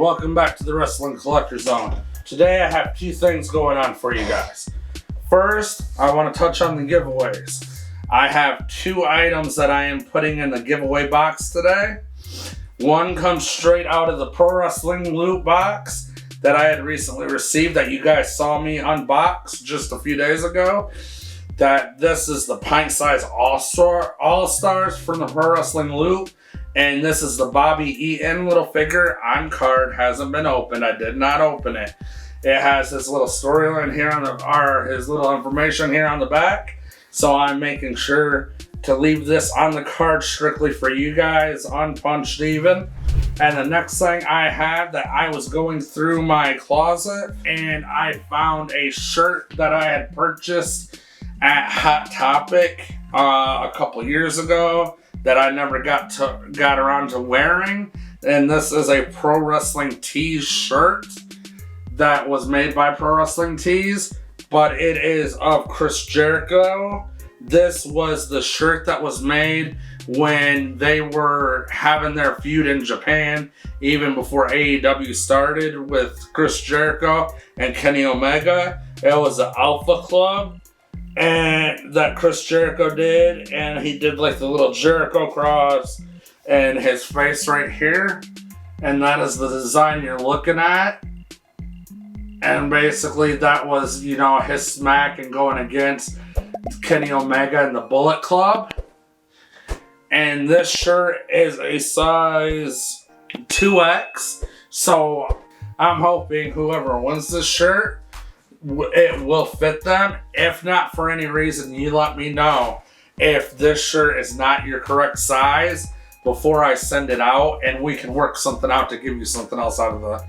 welcome back to the Wrestling Collector Zone. Today I have two things going on for you guys. First, I want to touch on the giveaways. I have two items that I am putting in the giveaway box today. One comes straight out of the Pro Wrestling loot box that I had recently received that you guys saw me unbox just a few days ago. This is the pint size All-Stars from the Pro Wrestling loot. And this is the Bobby Eaton little figure on card. Hasn't been opened. I did not open it. It has his little storyline here on his little information here on the back. So I'm making sure to leave this on the card strictly for you guys, unpunched even. And the next thing I had that I was going through my closet and I found a shirt that I had purchased at Hot Topic a couple years ago that I never got around to wearing. And this is a Pro Wrestling Tees shirt that was made by Pro Wrestling Tees, but it is of Chris Jericho. This was the shirt that was made when they were having their feud in Japan, even before AEW started with Chris Jericho and Kenny Omega. It was the Alpha Club and that Chris Jericho did, and he did like the little Jericho cross and his face right here, and that is the design you're looking at. And basically that was, his smack and going against Kenny Omega and the Bullet Club. And this shirt is a size 2X, so I'm hoping whoever wins this shirt, it will fit them. If not, for any reason, you let me know if this shirt is not your correct size before I send it out, and we can work something out to give you something else out of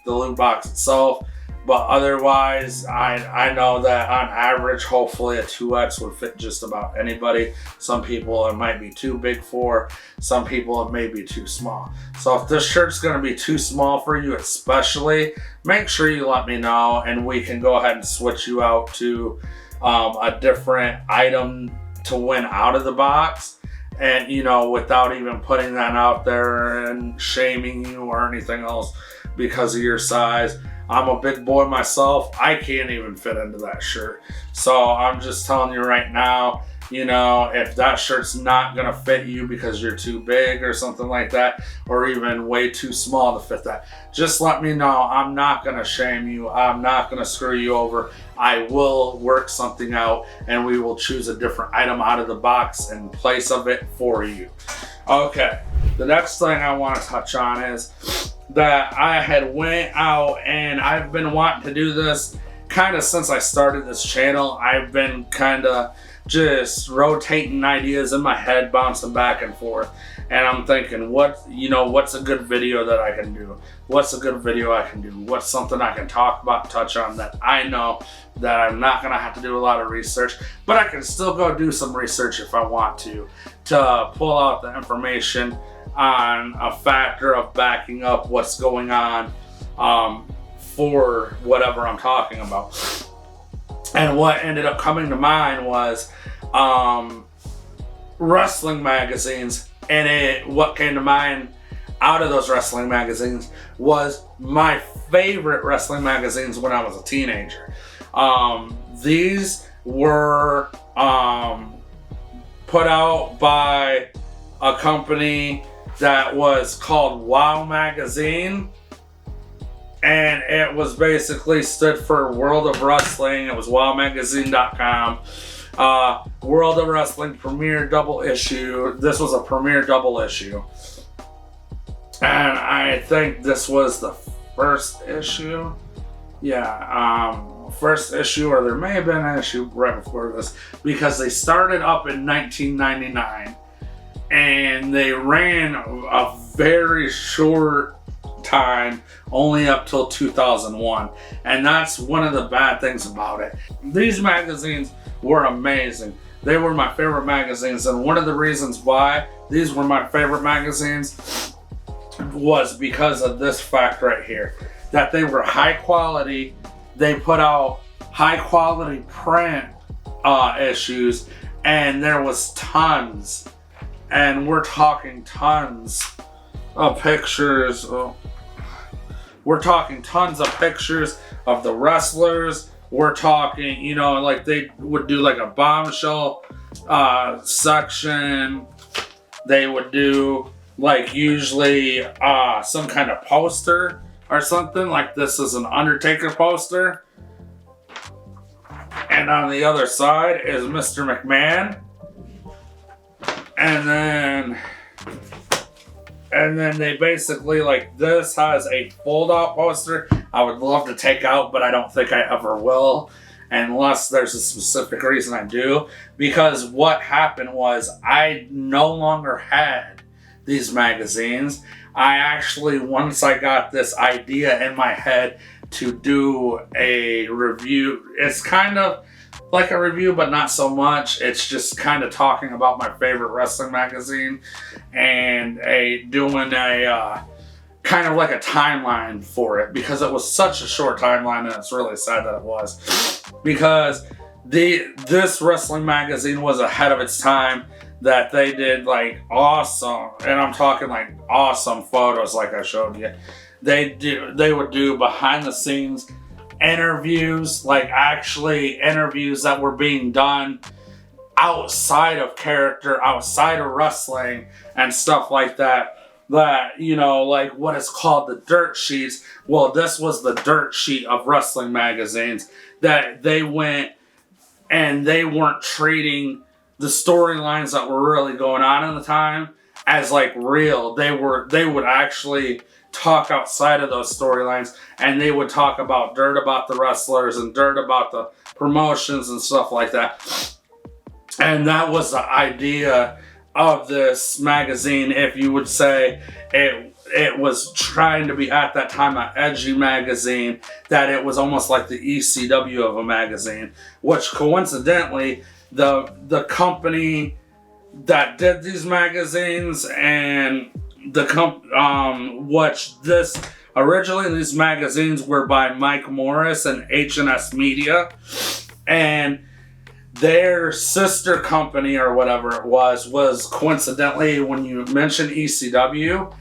the loot box itself. But otherwise, I know that on average, hopefully a 2X would fit just about anybody. Some people it might be too big for, some people it may be too small. So if this shirt's going to be too small for you especially, make sure you let me know and we can go ahead and switch you out to a different item to win out of the box. And, without even putting that out there and shaming you or anything else because of your size. I'm a big boy myself. I can't even fit into that shirt. So I'm just telling you right now, if that shirt's not going to fit you because you're too big or something like that, or even way too small to fit that, just let me know. I'm not going to shame you. I'm not going to screw you over. I will work something out and we will choose a different item out of the box in place of it for you. Okay, the next thing I want to touch on is that I had went out and I've been wanting to do this kind of since I started this channel. I've been kind of just rotating ideas in my head, bouncing back and forth. And I'm thinking, what's a good video that I can do? What's a good video I can do? What's something I can talk about, touch on that I know that I'm not going to have to do a lot of research, but I can still go do some research if I want to pull out the information on a factor of backing up what's going on for whatever I'm talking about. And what ended up coming to mind was wrestling magazines, and what came to mind out of those wrestling magazines was my favorite wrestling magazines when I was a teenager. These were put out by a company that was called WOW Magazine, and it was basically stood for World of Wrestling. It was wowmagazine.com. World of Wrestling Premier Double Issue. This was a Premier Double Issue, and I think this was the first issue. First issue, or there may have been an issue right before this, because they started up in 1999 and they ran a very short time, only up till 2001. And that's one of the bad things about it. These magazines were amazing. They were my favorite magazines, and one of the reasons why these were my favorite magazines was because of this fact right here, that they were high quality. They put out high quality print issues, and there was tons, and we're talking tons of pictures We're talking tons of pictures of the wrestlers. We're talking, you know, like they would do like a bombshell section. They would do like usually some kind of poster or something. Like this is an Undertaker poster. And on the other side is Mr. McMahon. And then they basically, like, this has a fold-out poster I would love to take out, but I don't think I ever will, unless there's a specific reason I do. Because what happened was I no longer had these magazines. I actually, once I got this idea in my head to do a review, it's kind of like a review, but not so much. It's just kind of talking about my favorite wrestling magazine and doing a kind of like a timeline for it, because it was such a short timeline, and it's really sad that it was, because this wrestling magazine was ahead of its time. That they did like awesome, and I'm talking like awesome photos, like I showed you. They would do behind the scenes interviews, like actually interviews that were being done outside of character, outside of wrestling and stuff like that. That, you know, like what is called the dirt sheets. Well, this was the dirt sheet of wrestling magazines, that they went and they weren't treating the storylines that were really going on in the time as like real. They would actually talk outside of those storylines, and they would talk about dirt about the wrestlers and dirt about the promotions and stuff like that. And that was the idea of this magazine. If you would say it was trying to be at that time an edgy magazine, that it was almost like the ECW of a magazine, which coincidentally the company that did these magazines and originally these magazines were by Mike Morris and H&S Media, and their sister company or whatever it was coincidentally, when you mention ECW,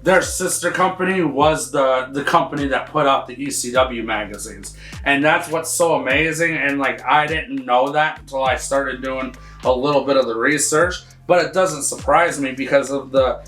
their sister company was the company that put out the ECW magazines. And that's what's so amazing. And like, I didn't know that until I started doing a little bit of the research, but it doesn't surprise me because of the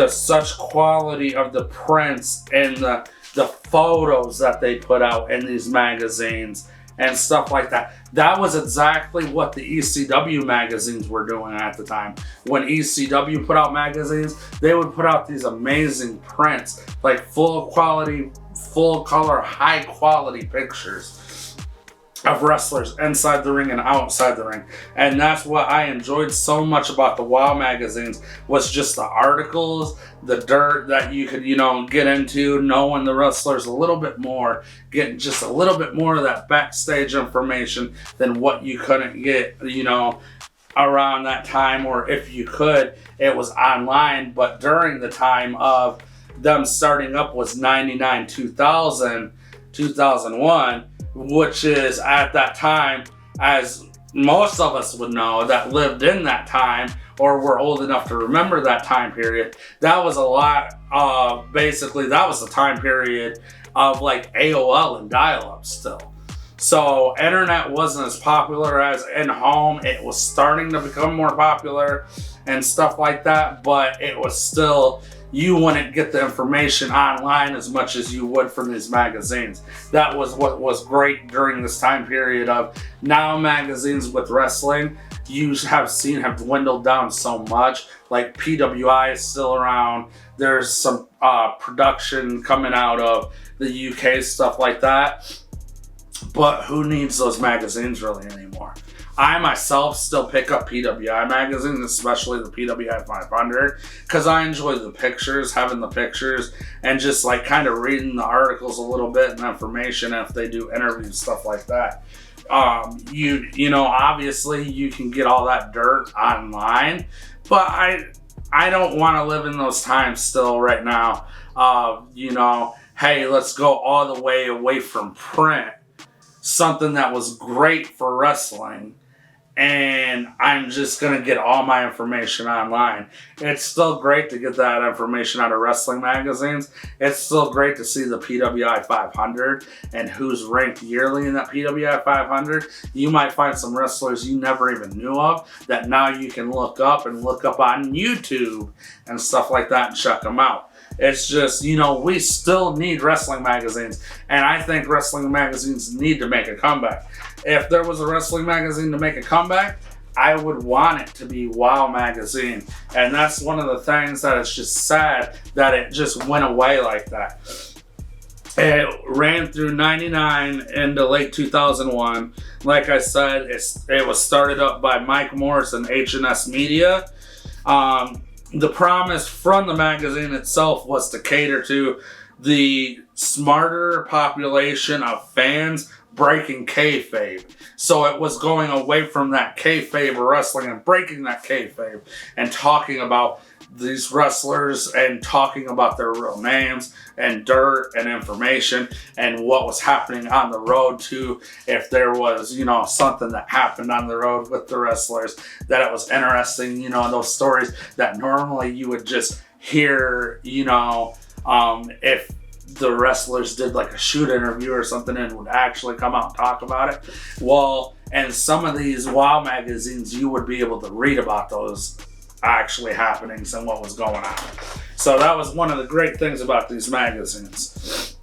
such quality of the prints and the photos that they put out in these magazines and stuff like that. That was exactly what the ECW magazines were doing at the time. When ECW put out magazines, they would put out these amazing prints, like full quality, full color, high quality pictures of wrestlers inside the ring and outside the ring. And that's what I enjoyed so much about the WOW magazines, was just the articles, the dirt that you could, you know, get into, knowing the wrestlers a little bit more, getting just a little bit more of that backstage information than what you couldn't get, you know, around that time. Or if you could, it was online. But during the time of them starting up was 99, 2000, 2001, which is at that time, as most of us would know that lived in that time or were old enough to remember that time period, that was a lot of, basically that was the time period of like AOL and dial-up still. So internet wasn't as popular as in home. It was starting to become more popular and stuff like that, but it was still, you wouldn't get the information online as much as you would from these magazines. That was what was great during this time period of, now magazines with wrestling you have dwindled down so much. Like PWI is still around. There's some production coming out of the UK, stuff like that. But who needs those magazines really anymore? I myself still pick up PWI magazines, especially the PWI 500, because I enjoy the pictures, having the pictures, and just like kind of reading the articles a little bit and information if they do interviews, stuff like that. You know, obviously you can get all that dirt online, but I don't want to live in those times still right now. You know, hey, let's go all the way away from print. Something that was great for wrestling and I'm just going to get all my information online. It's still great to get that information out of wrestling magazines. It's still great to see the PWI 500 and who's ranked yearly in that PWI 500. You might find some wrestlers you never even knew of that now you can look up on YouTube and stuff like that and check them out. It's just, we still need wrestling magazines, and I think wrestling magazines need to make a comeback. If there was a wrestling magazine to make a comeback, I would want it to be WOW Magazine. And that's one of the things that it's just sad that it just went away like that. It ran through 99 into late 2001. Like I said, it was started up by Mike Morris and H&S Media. The promise from the magazine itself was to cater to the smarter population of fans breaking kayfabe. So it was going away from that kayfabe wrestling and breaking that kayfabe and talking about these wrestlers and talking about their real names and dirt and information and what was happening on the road too. If there was, something that happened on the road with the wrestlers, that it was interesting, those stories that normally you would just hear, if the wrestlers did like a shoot interview or something and would actually come out and talk about it. Well, and some of these WOW magazines, you would be able to read about those actually happenings and what was going on. So that was one of the great things about these magazines.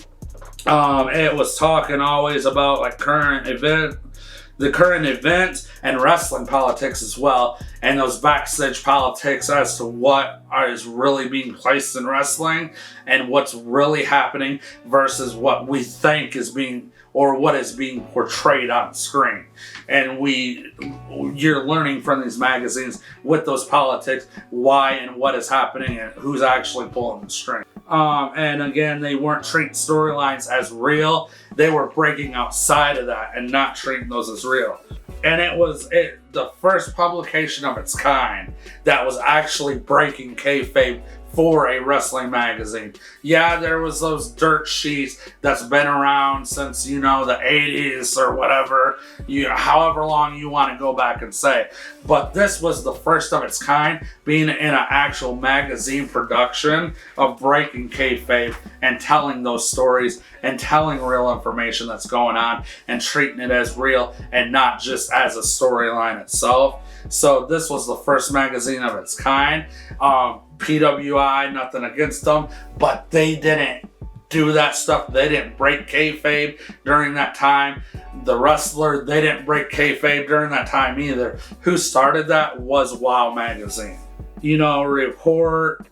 It was talking always about like the current events and wrestling politics as well, and those backstage politics as to what is really being placed in wrestling and what's really happening versus what we think is being or what is being portrayed on screen. And you're learning from these magazines with those politics why and what is happening and who's actually pulling the string. And again, they weren't treating storylines as real. They were breaking outside of that and not treating those as real. And it was the first publication of its kind that was actually breaking kayfabe for a wrestling magazine. Yeah, there was those dirt sheets that's been around since, the 80s or whatever, however long you want to go back and say. But this was the first of its kind, being in an actual magazine production of breaking kayfabe and telling those stories and telling real information that's going on and treating it as real and not just as a storyline itself. So this was the first magazine of its kind. PWI, nothing against them, but they didn't do that stuff. They didn't break kayfabe during that time. The wrestler, they didn't break kayfabe during that time either. Who started that was WOW Magazine. Report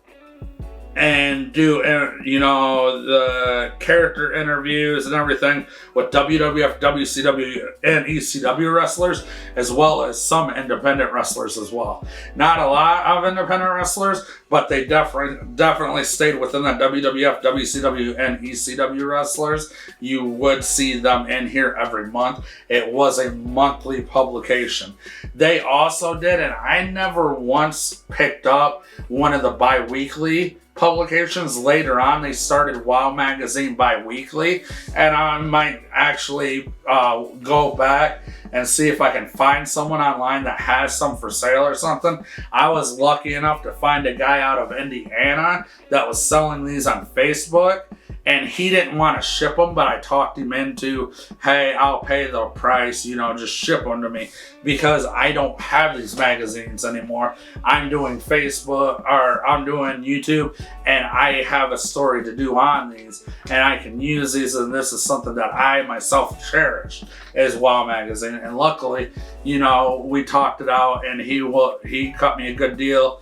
and do, the character interviews and everything with WWF, WCW, and ECW wrestlers, as well as some independent wrestlers as well. Not a lot of independent wrestlers, but they definitely stayed within that WWF, WCW, and ECW wrestlers. You would see them in here every month. It was a monthly publication. They also did, and I never once picked up one of the bi-weekly publications. Later on, they started WOW Magazine bi-weekly, and I might actually go back and see if I can find someone online that has some for sale or something. I was lucky enough to find a guy out of Indiana that was selling these on Facebook, and he didn't want to ship them, but I talked him into, hey, I'll pay the price, just ship them to me, because I don't have these magazines anymore. I'm doing Facebook, or I'm doing YouTube, and I have a story to do on these, and I can use these, and this is something that I myself cherish, is WOW Magazine. And luckily, we talked it out, and he cut me a good deal.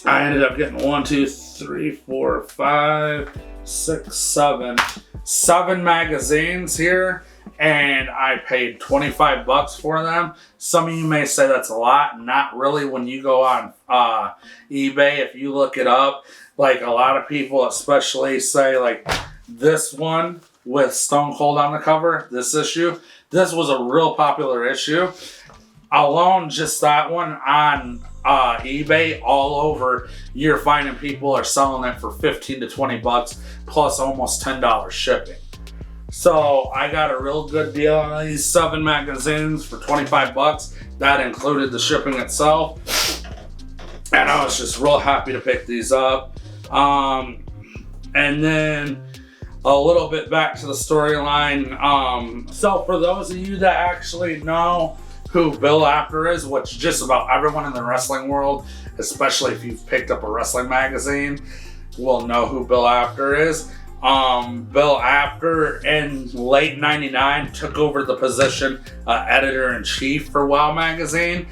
I ended up getting 7 magazines here, and I paid $25 for them. Some of you may say that's a lot. Not really when you go on eBay. If you look it up, like a lot of people especially say, like this one with Stone Cold on the cover, this issue, this was a real popular issue. Alone, just that one on eBay, all over, you're finding people are selling it for $15 to $20 plus almost $10 shipping. So I got a real good deal on these 7 magazines for 25 bucks. That included the shipping itself. And I was just real happy to pick these up. And then a little bit back to the storyline. So for those of you that actually know who Bill Apter is, which just about everyone in the wrestling world, especially if you've picked up a wrestling magazine, will know who Bill Apter is. Bill Apter in late '99 took over the position editor-in-chief for WOW Magazine.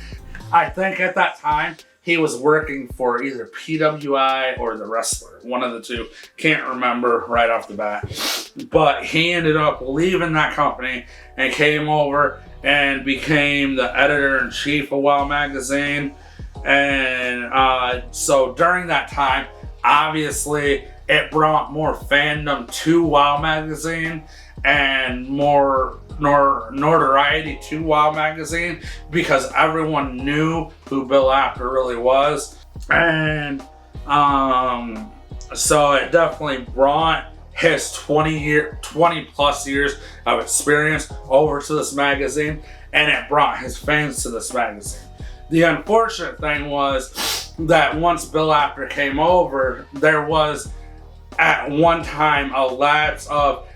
I think at that time he was working for either PWI or The Wrestler, one of the two. Can't remember right off the bat. But he ended up leaving that company and came over and became the editor-in-chief of WOW Magazine. And so during that time, obviously, it brought more fandom to WOW Magazine and more notoriety to WOW Magazine because everyone knew who Bill Apter really was. And so it definitely brought his 20 plus years of experience over to this magazine, and it brought his fans to this magazine. The unfortunate thing was that once Bill Apter came over, there was at one time a lapse of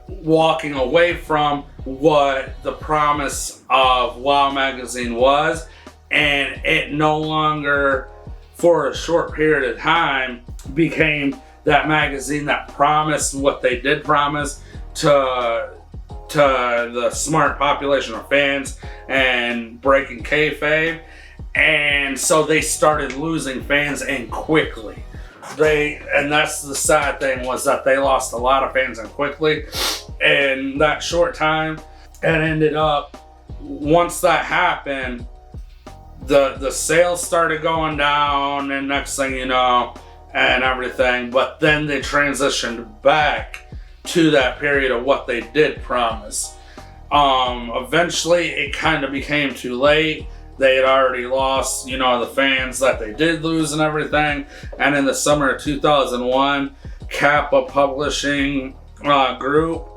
walking away from what the promise of WOW Magazine was, and it no longer, for a short period of time, became that magazine that promised what they did promise to the smart population of fans and breaking kayfabe. And so they started losing fans, and quickly. And that's the sad thing, was that they lost a lot of fans and quickly in that short time. And ended up, once that happened, the sales started going down, and next thing you know, and everything. But then they transitioned back to that period of what they did promise. Eventually it kind of became too late. They had already lost, the fans that they did lose and everything. And in the summer of 2001, Kappa Publishing Group,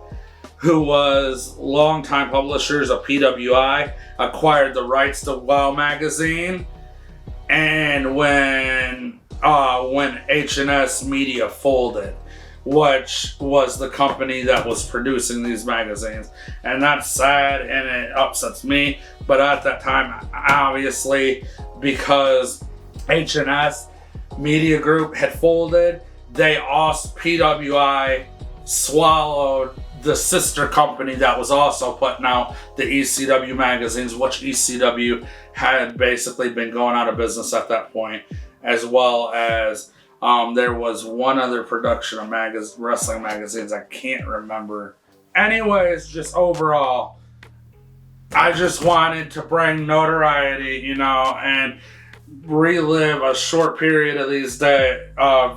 who was longtime publishers of PWI, acquired the rights to WOW Magazine. And when H&S Media folded, which was the company that was producing these magazines. And that's sad, and it upsets me. But at that time, obviously, because H&S Media Group had folded, PWI swallowed the sister company that was also putting out the ECW magazines, which ECW had basically been going out of business at that point, as well as there was one other production of wrestling magazines. I can't remember. Anyways, just overall, I just wanted to bring notoriety, and relive a short period of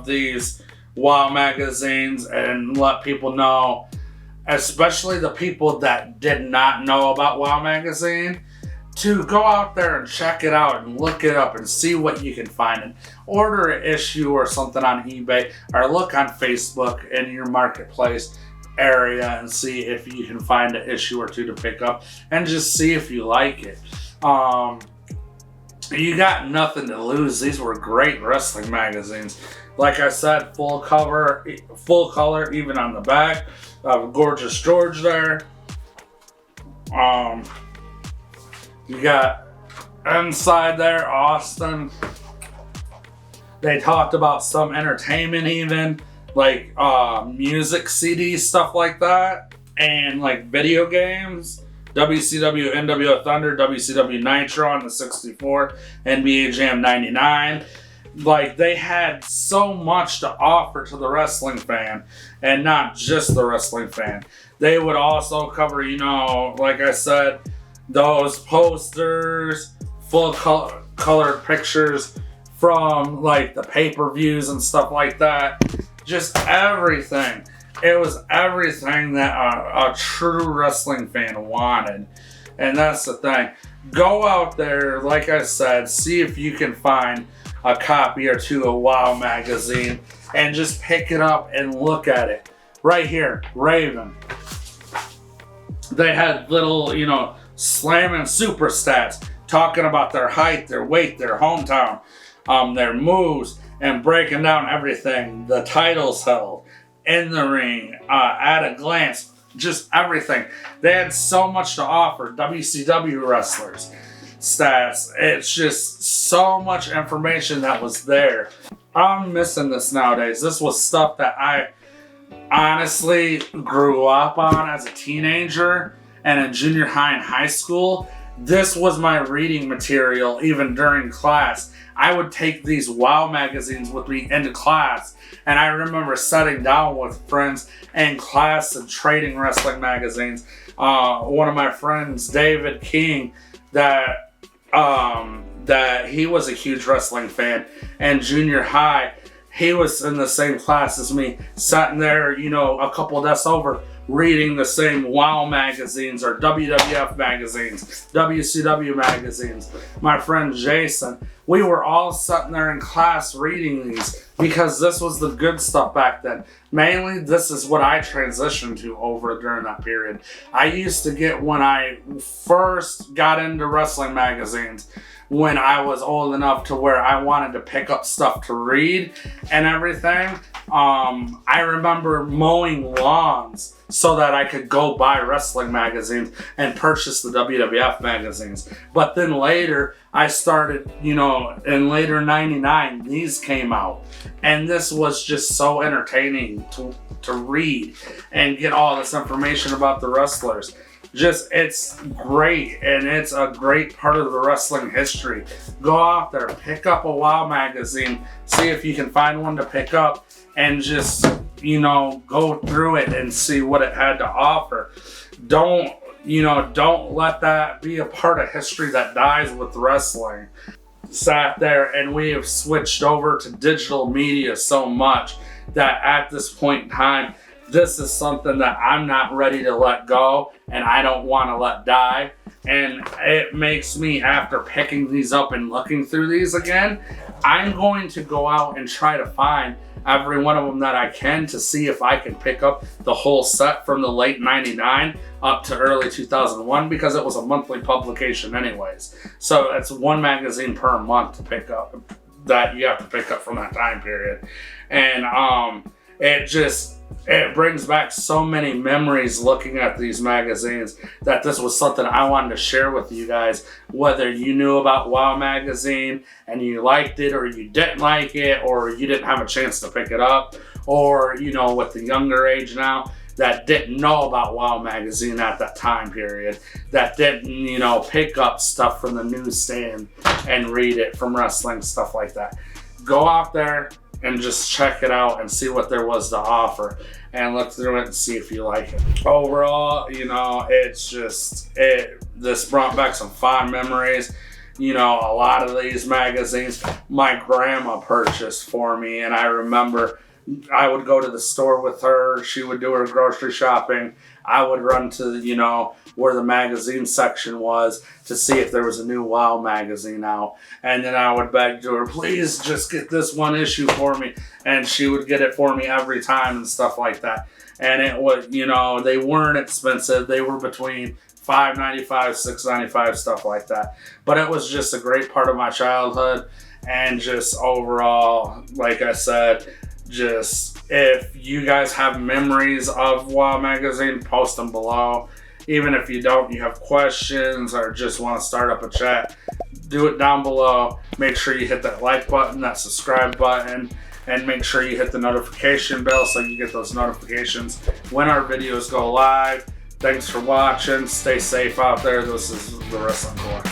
these WOW magazines, and let people know, especially the people that did not know about WOW Magazine, to go out there and check it out and look it up and see what you can find, and order an issue or something on eBay, or look on Facebook in your marketplace area and see if you can find an issue or two to pick up, and just see if you like it. You got nothing to lose. These were great wrestling magazines. Like I said, full color, even on the back. Gorgeous George there. You got inside there, Austin. They talked about some entertainment, even like music CDs, stuff like that, and like video games. WCW NWO Thunder, WCW Nitro on the 64, NBA Jam 99. Like, they had so much to offer to the wrestling fan, and not just the wrestling fan. They would also cover, like I said, those posters, full colored pictures from like the pay-per-views and stuff like that. Just everything. It was everything that a true wrestling fan wanted. And that's the thing. Go out there, like I said, see if you can find a copy or two of WOW Magazine, and just pick it up and look at it. right here, Raven. They had little, you know, slamming super stats, talking about their height, their weight, their hometown, their moves, and breaking down everything. The titles held, in the ring, at a glance, just everything. They had so much to offer. WCW wrestlers, stats. It's just so much information that was there. I'm missing this nowadays. This was stuff that I honestly grew up on as a teenager and in junior high and high school. This was my reading material even during class. I would take these WOW magazines with me into class, and I remember sitting down with friends in class and trading wrestling magazines. One of my friends, David King, that he was a huge wrestling fan, and junior high, he was in the same class as me, sitting there, you know, a couple desks over, reading the same WOW magazines or WWF magazines, WCW magazines. My friend Jason, we were all sitting there in class reading these because this was the good stuff back then. Mainly, this is what I transitioned to over during that period. I used to get, when I first got into wrestling magazines, when I was old enough to where I wanted to pick up stuff to read and everything, I remember mowing lawns so that I could go buy wrestling magazines and purchase the WWF magazines. But then later, I started, you know, in later '99, these came out. And this was just so entertaining to read and get all this information about the wrestlers. Just, it's great, and it's a great part of the wrestling history. Go out there, pick up a WOW magazine, see if you can find one to pick up, and just, you know, go through it and see what it had to offer. Don't let that be a part of history that dies with wrestling. Sat there, and we have switched over to digital media so much that at this point in time, this is something that I'm not ready to let go, and I don't want to let die. And it makes me, after picking these up and looking through these again, I'm going to go out and try to find every one of them that I can to see if I can pick up the whole set from the late '99 up to early 2001, because it was a monthly publication anyways. So it's one magazine per month to pick up that you have to pick up from that time period. And it brings back so many memories looking at these magazines that this was something I wanted to share with you guys. Whether you knew about WOW magazine and you liked it, or you didn't like it, or you didn't have a chance to pick it up, or, you know, with the younger age now that didn't know about WOW magazine at that time period, that didn't, you know, pick up stuff from the newsstand and read it from wrestling, stuff like that. Go out there and just check it out and see what there was to offer, and look through it and see if you like it. Overall, you know, this brought back some fond memories. You know, a lot of these magazines my grandma purchased for me, and I remember I would go to the store with her. She would do her grocery shopping. I would run to, you know, where the magazine section was to see if there was a new WOW magazine out. And then I would beg to her, please just get this one issue for me. And she would get it for me every time and stuff like that. And it was, you know, they weren't expensive. They were between $5.95, $6.95, stuff like that. But it was just a great part of my childhood. And just overall, like I said, just if you guys have memories of WOW magazine, post them below. Even if you don't, you have questions or just want to start up a chat, do it down below. Make sure you hit that like button, that subscribe button, and make sure you hit the notification bell so you get those notifications when our videos go live. Thanks for watching. Stay safe out there. This is the Wrestling Core.